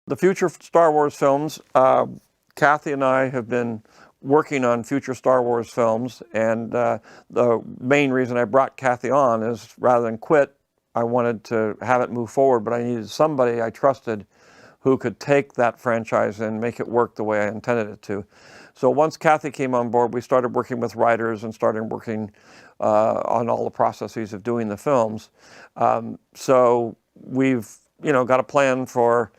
The future Star Wars films, Kathy and I have been working on future Star Wars films, and the main reason I brought Kathy on is rather than quit, I wanted to have it move forward, but I needed somebody I trusted who could take that franchise and make it work the way I intended it to. So once Kathy came on board, we started working with writers and started working on all the processes of doing the films. So we've got a plan for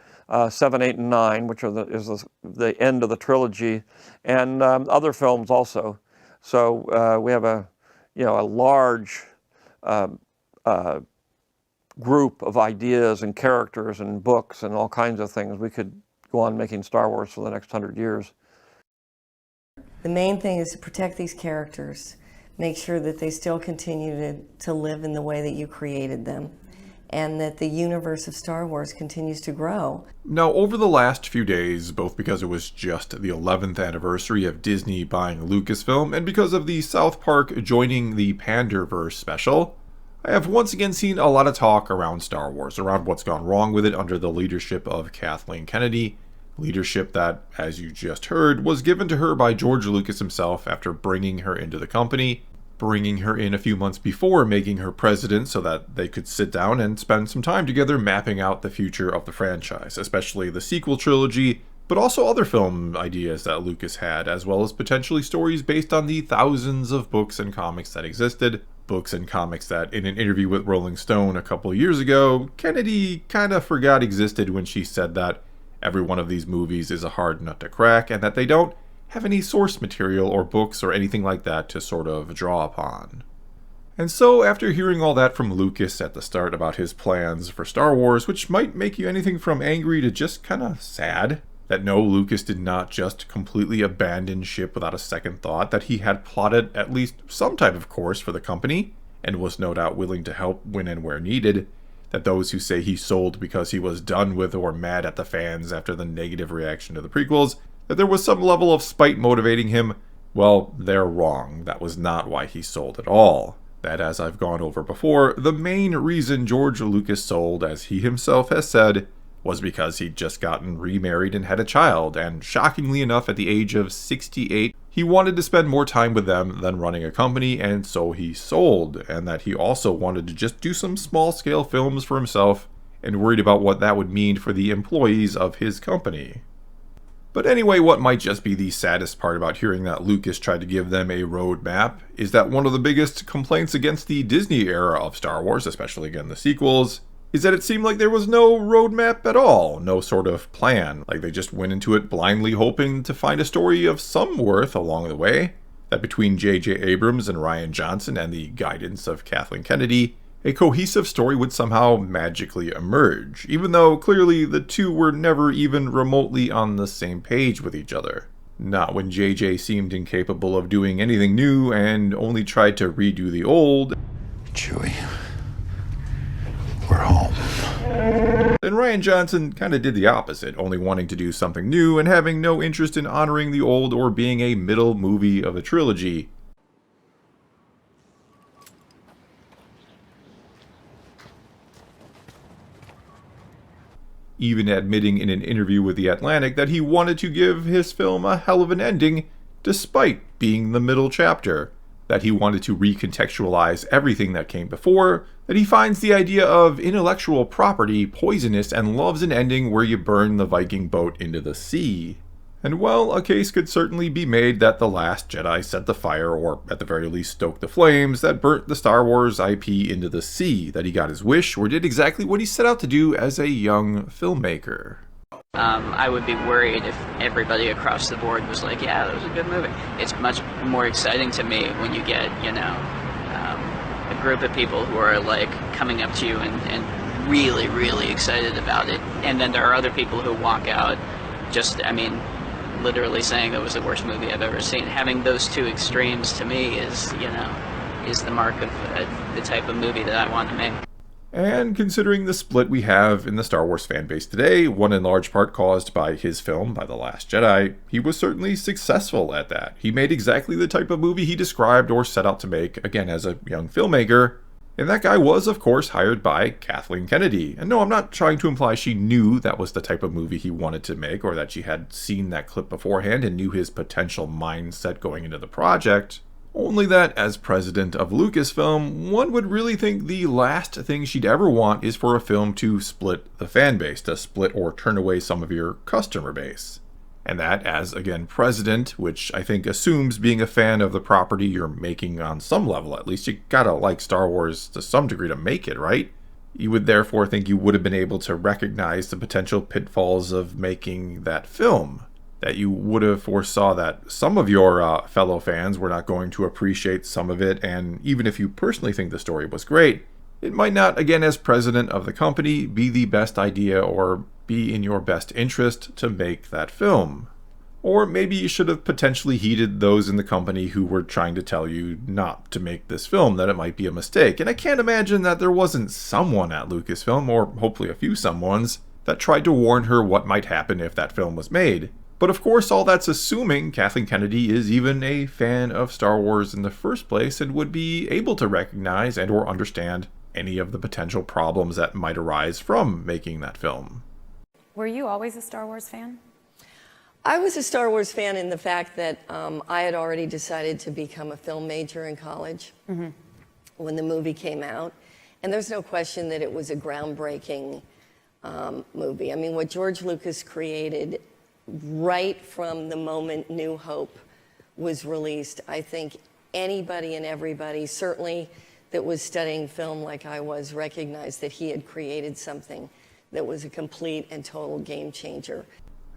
7, 8, and 9, which is the end of the trilogy, and other films also. So we have a large group of ideas and characters and books and all kinds of things. We could go on making Star Wars for the next 100 years. The main thing is to protect these characters, make sure that they still continue to live in the way that you created them, and that the universe of Star Wars continues to grow. Now, over the last few days, both because it was just the 11th anniversary of Disney buying Lucasfilm, and because of the South Park joining the Panderverse special, I have once again seen a lot of talk around Star Wars, around what's gone wrong with it under the leadership of Kathleen Kennedy, leadership that, as you just heard, was given to her by George Lucas himself after bringing her into the company, bringing her in a few months before making her president so that they could sit down and spend some time together mapping out the future of the franchise, especially the sequel trilogy, but also other film ideas that Lucas had, as well as potentially stories based on the thousands of books and comics that existed. Books and comics that, in an interview with Rolling Stone a couple years ago, Kennedy kind of forgot existed when she said that every one of these movies is a hard nut to crack, and that they don't have any source material or books or anything like that to sort of draw upon. And so, after hearing all that from Lucas at the start about his plans for Star Wars, which might make you anything from angry to just kinda sad, that no, Lucas did not just completely abandon ship without a second thought, that he had plotted at least some type of course for the company, and was no doubt willing to help when and where needed, that those who say he sold because he was done with or mad at the fans after the negative reaction to the prequels, that there was some level of spite motivating him, well, they're wrong. That was not why he sold at all. That, as I've gone over before, the main reason George Lucas sold, as he himself has said, was because he'd just gotten remarried and had a child, and shockingly enough, at the age of 68, he wanted to spend more time with them than running a company, and so he sold, and that he also wanted to just do some small-scale films for himself, and worried about what that would mean for the employees of his company. But anyway, what might just be the saddest part about hearing that Lucas tried to give them a roadmap is that one of the biggest complaints against the Disney era of Star Wars, especially again the sequels, is that it seemed like there was no roadmap at all, no sort of plan, like they just went into it blindly hoping to find a story of some worth along the way, that between J.J. Abrams and Rian Johnson and the guidance of Kathleen Kennedy, a cohesive story would somehow magically emerge, even though clearly the two were never even remotely on the same page with each other. Not when JJ seemed incapable of doing anything new and only tried to redo the old. Chewie, we're home. And Rian Johnson kinda did the opposite, only wanting to do something new and having no interest in honoring the old or being a middle movie of a trilogy. Even admitting in an interview with The Atlantic that he wanted to give his film a hell of an ending, despite being the middle chapter. That he wanted to recontextualize everything that came before, that he finds the idea of intellectual property poisonous and loves an ending where you burn the Viking boat into the sea. And well, a case could certainly be made that The Last Jedi set the fire, or at the very least stoked the flames, that burnt the Star Wars IP into the sea, that he got his wish, or did exactly what he set out to do as a young filmmaker. I would be worried if everybody across the board was like, yeah, that was a good movie. It's much more exciting to me when you get, a group of people who are like coming up to you and really, really excited about it. And then there are other people who walk out literally saying that was the worst movie I've ever seen. Having those two extremes to me is the mark of the type of movie that I want to make. And considering the split we have in the Star Wars fanbase today, one in large part caused by his film, by The Last Jedi, he was certainly successful at that. He made exactly the type of movie he described or set out to make, again as a young filmmaker, And that guy was, of course, hired by Kathleen Kennedy. And no, I'm not trying to imply she knew that was the type of movie he wanted to make, or that she had seen that clip beforehand and knew his potential mindset going into the project. Only that, as president of Lucasfilm, one would really think the last thing she'd ever want is for a film to split the fan base, to split or turn away some of your customer base. And that, as again president, which I think assumes being a fan of the property you're making on some level at least, you gotta like Star Wars to some degree to make it, right? You would therefore think you would have been able to recognize the potential pitfalls of making that film. That you would have foresaw that some of your fellow fans were not going to appreciate some of it, and even if you personally think the story was great, it might not, again as president of the company, be the best idea or be in your best interest to make that film. Or maybe you should have potentially heeded those in the company who were trying to tell you not to make this film, that it might be a mistake. And I can't imagine that there wasn't someone at Lucasfilm, or hopefully a few someones, that tried to warn her what might happen if that film was made. But of course, all that's assuming Kathleen Kennedy is even a fan of Star Wars in the first place and would be able to recognize and or understand any of the potential problems that might arise from making that film. Were you always a Star Wars fan? I was a Star Wars fan in the fact that I had already decided to become a film major in college when the movie came out. And there's no question that it was a groundbreaking movie. I mean, what George Lucas created right from the moment New Hope was released, I think anybody and everybody, certainly that was studying film like I was, recognized that he had created something that was a complete and total game changer.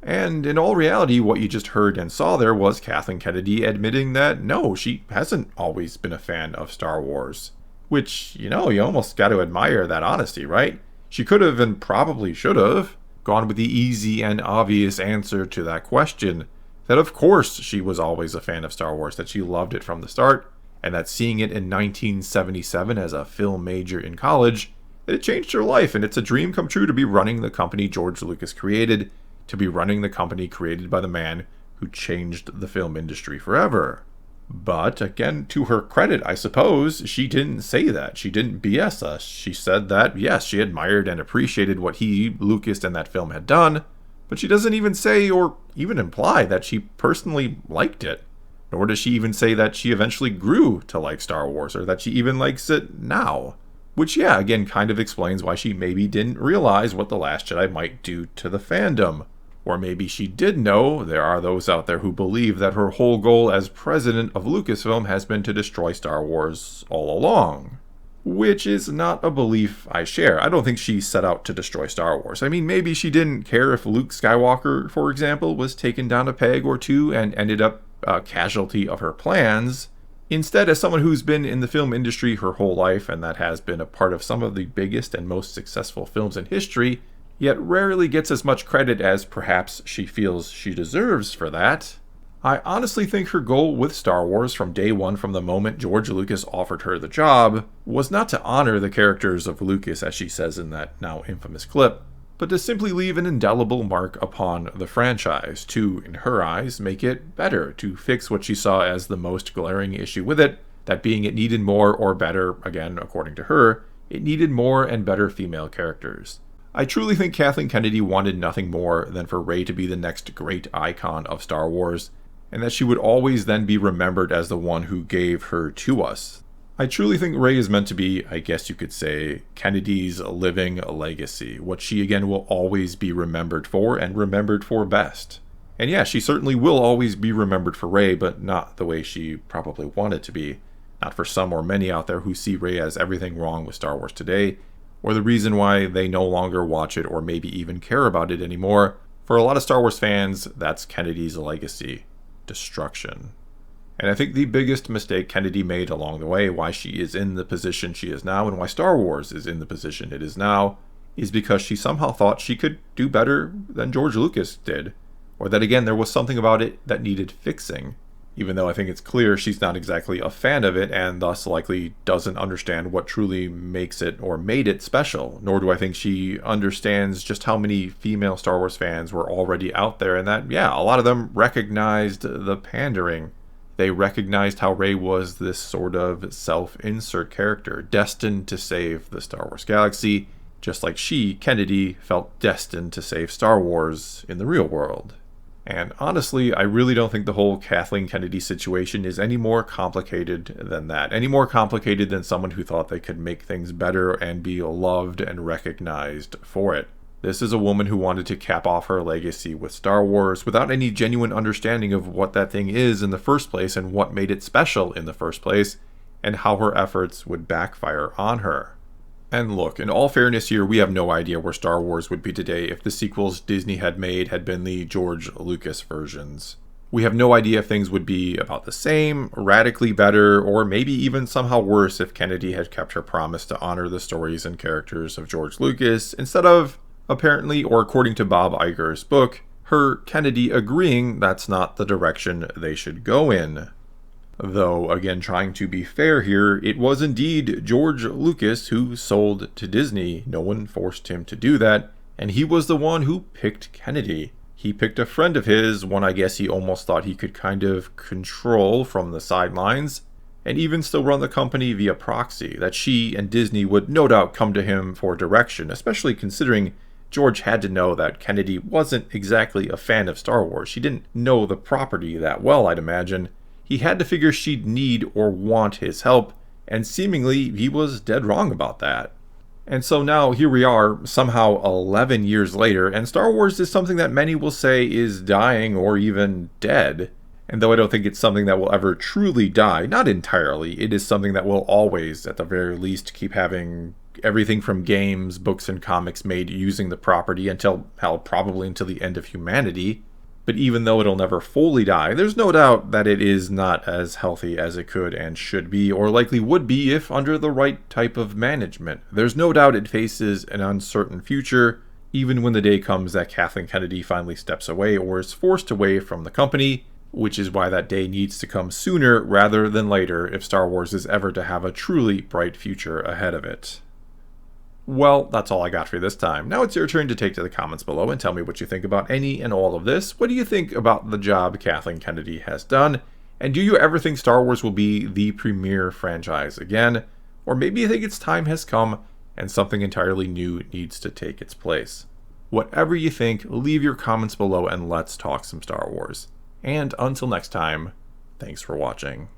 And in all reality, what you just heard and saw there was Kathleen Kennedy admitting that no, she hasn't always been a fan of Star Wars. Which, you almost got to admire that honesty, right? She could have, and probably should have, gone with the easy and obvious answer to that question. That of course she was always a fan of Star Wars, that she loved it from the start, and that seeing it in 1977 as a film major in college, that it changed her life, and it's a dream come true to be running the company George Lucas created, to be running the company created by the man who changed the film industry forever. But again, to her credit, I suppose, she didn't say that. She didn't BS us. She said that, yes, she admired and appreciated what he, Lucas, and that film had done, but she doesn't even say or even imply that she personally liked it. Nor does she even say that she eventually grew to like Star Wars, or that she even likes it now. Which, yeah, again, kind of explains why she maybe didn't realize what The Last Jedi might do to the fandom. Or maybe she did know. There are those out there who believe that her whole goal as president of Lucasfilm has been to destroy Star Wars all along. Which is not a belief I share. I don't think she set out to destroy Star Wars. I mean, maybe she didn't care if Luke Skywalker, for example, was taken down a peg or two and ended up a casualty of her plans. Instead, as someone who's been in the film industry her whole life and that has been a part of some of the biggest and most successful films in history, yet rarely gets as much credit as perhaps she feels she deserves for that, I honestly think her goal with Star Wars from day one, from the moment George Lucas offered her the job, was not to honor the characters of Lucas, as she says in that now infamous clip, but to simply leave an indelible mark upon the franchise, to, in her eyes, make it better, to fix what she saw as the most glaring issue with it, that being it needed more or better, again, according to her, it needed more and better female characters. I truly think Kathleen Kennedy wanted nothing more than for Rey to be the next great icon of Star Wars, and that she would always then be remembered as the one who gave her to us. I truly think Rey is meant to be, I guess you could say, Kennedy's living legacy, what she again will always be remembered for, and remembered for best. And yeah, she certainly will always be remembered for Rey, but not the way she probably wanted to be. Not for some or many out there who see Rey as everything wrong with Star Wars today, or the reason why they no longer watch it or maybe even care about it anymore. For a lot of Star Wars fans, that's Kennedy's legacy. Destruction. And I think the biggest mistake Kennedy made along the way, why she is in the position she is now, and why Star Wars is in the position it is now, is because she somehow thought she could do better than George Lucas did. Or that again, there was something about it that needed fixing. Even though I think it's clear she's not exactly a fan of it, and thus likely doesn't understand what truly makes it or made it special. Nor do I think she understands just how many female Star Wars fans were already out there, and that, yeah, a lot of them recognized the pandering. They recognized how Rey was this sort of self-insert character, destined to save the Star Wars galaxy, just like she, Kennedy, felt destined to save Star Wars in the real world. And honestly, I really don't think the whole Kathleen Kennedy situation is any more complicated than that. Any more complicated than someone who thought they could make things better and be loved and recognized for it. This is a woman who wanted to cap off her legacy with Star Wars without any genuine understanding of what that thing is in the first place and what made it special in the first place, and how her efforts would backfire on her. And look, in all fairness here, we have no idea where Star Wars would be today if the sequels Disney had made had been the George Lucas versions. We have no idea if things would be about the same, radically better, or maybe even somehow worse if Kennedy had kept her promise to honor the stories and characters of George Lucas, instead of, apparently, or according to Bob Iger's book, her Kennedy agreeing that's not the direction they should go in. Though, again, trying to be fair here, it was indeed George Lucas who sold to Disney. No one forced him to do that, and he was the one who picked Kennedy. He picked a friend of his, one I guess he almost thought he could kind of control from the sidelines, and even still run the company via proxy, that she and Disney would no doubt come to him for direction, especially considering George had to know that Kennedy wasn't exactly a fan of Star Wars. She didn't know the property that well, I'd imagine. He had to figure she'd need or want his help, and seemingly he was dead wrong about that. And so now here we are, somehow 11 years later, and Star Wars is something that many will say is dying or even dead. And though I don't think it's something that will ever truly die, not entirely, it is something that will always, at the very least, keep having everything from games, books, and comics made using the property until, hell, probably until the end of humanity. But even though it'll never fully die, there's no doubt that it is not as healthy as it could and should be, or likely would be if under the right type of management. There's no doubt it faces an uncertain future, even when the day comes that Kathleen Kennedy finally steps away or is forced away from the company, which is why that day needs to come sooner rather than later if Star Wars is ever to have a truly bright future ahead of it. Well, that's all I got for you this time. Now it's your turn to take to the comments below and tell me what you think about any and all of this. What do you think about the job Kathleen Kennedy has done? And do you ever think Star Wars will be the premier franchise again? Or maybe you think its time has come and something entirely new needs to take its place? Whatever you think, leave your comments below and let's talk some Star Wars. And until next time, thanks for watching.